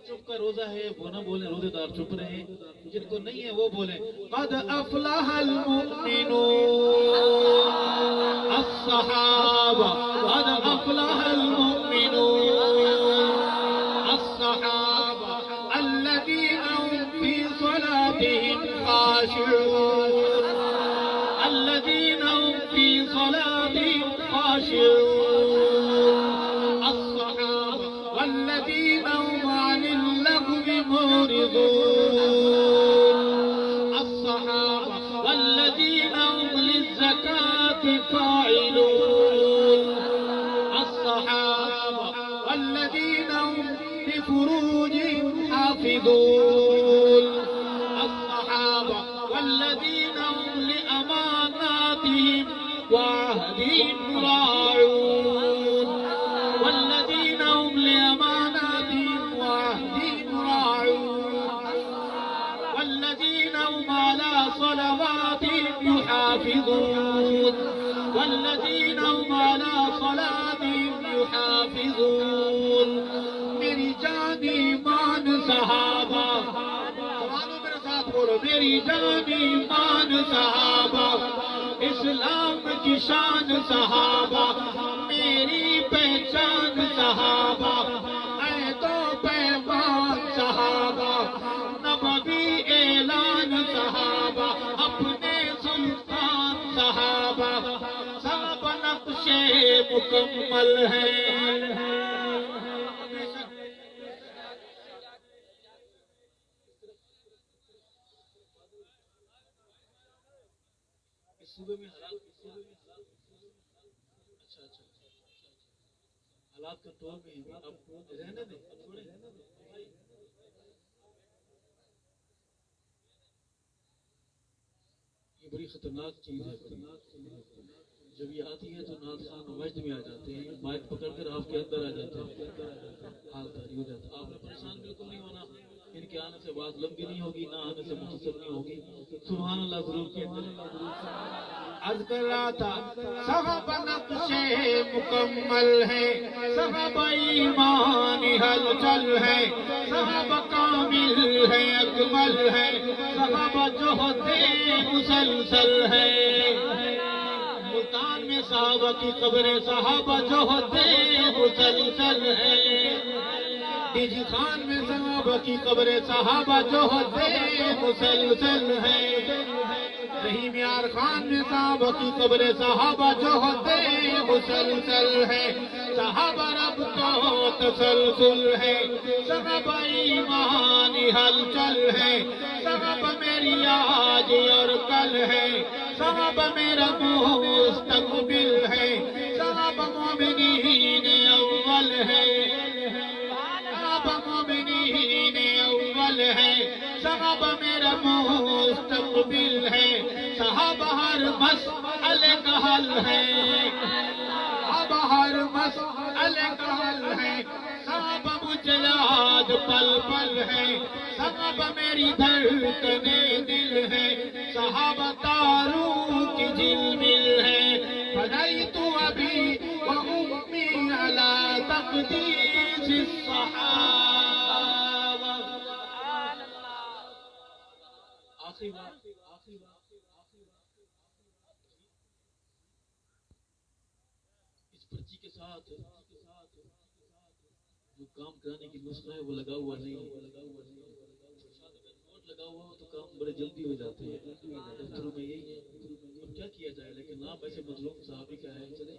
چپ کا روزہ ہے وہ نہ بولے، روزے دار چپ رہے، جن کو نہیں ہے وہ بولے قد افلح المؤمنون الصحابہ، قد افلح المؤمنون الصحابہ الذین هم فی صلاتهم خاشعون، الذین هم فی صلاتهم خاشعون الصحابہ والذین هم عن اللغو معرضون الصحابہ والذین هم للزکاة فاعلون الصحابہ والذین هم لفروجهم حافظون الصحابہ والذین هم لأماناتهم وعهدهم راعون والذین هم لأماناتهم وعهدهم راعون والذین هم على صلواتهم يحافظون والذین هم على صلاتهم يحافظون میری جان ایمان صحابہ، سوالو میرے ساتھ بولو، میری جان ایمان صحابہ، اسلام کی شان صحابہ، میری پہچان صحابہ، عہد و پیمان صحابہ، نبوی اعلان صحابہ، اپنے سلطان صحابہ، سب نقش مکمل ہے۔ صوبے میں حالات حالات کنٹرول میں ہیں، اب رہنے دیں، اب چھوڑیں۔ یہ بڑی خطرناک چیز ہے، جب یہ آتی ہے تو نعت خان وجد میں آ جاتے ہیں، مائک پکڑ کر آپ کے اندر آ جاتے ہیں، حال تاری ہو جاتا ہے۔ آپ نے پریشان بالکل نہیں ہونا، ان کے آنے سے بات لمبی نہیں ہوگی، نہ آنے سے مختصر نہیں ہوگی۔ سبحان اللہ ضرور کہتے ہیں۔ عرض کر رہا تھا صحابہ نقش مکمل ہے، صحابہ ایمان ہلچل ہے، صحابہ کامل ہے، اکمل ہے، صحابہ جوہد مسلسل ہے۔ ملتان میں صحابہ کی قبریں، صحابہ جوہد مسلسل ہے۔ ڈیجی خان میں صحابہ کی قبریں، صحابہ جوہد مسلسل ہے۔ رحیم یار خان میں صحابہ کی قبریں، صحابہ جوہد مسلسل ہے۔ صحابہ رب کو تسلسل ہے، صحابہ ایمان ہلچل ہے، صحابہ میری آج اور کل ہے، صحابہ میرا مستقبل ہے، صحابہ مومنین اول ہے، صحابہ مومنین اول ہے، صحابہ میرا مستقبل ہے، صحابہ ہر مسئلے کا حل ہے، صحابہ ہر مسئلے کا حل ہے، صحابہ مجھے یاد پل پل ہے، صحابہ میری دھڑکنے دل ہے، صحابہ تاروں کی جھلمل ہے۔ فدیت ابی و امی علی تقدیس الصحابہ۔ آخری بات، اس پرچی کے ساتھ جو کام کرانے کی نسخہ ہے وہ لگا ہوا نہیں ہے، نوٹ لگا ہوا ہو تو کام بڑے جلدی ہو جاتے ہیں، دفتروں میں یہی ہے، اب کیا کیا جائے، لیکن نام ایسے مظلوم صحابی کا ہے، چلے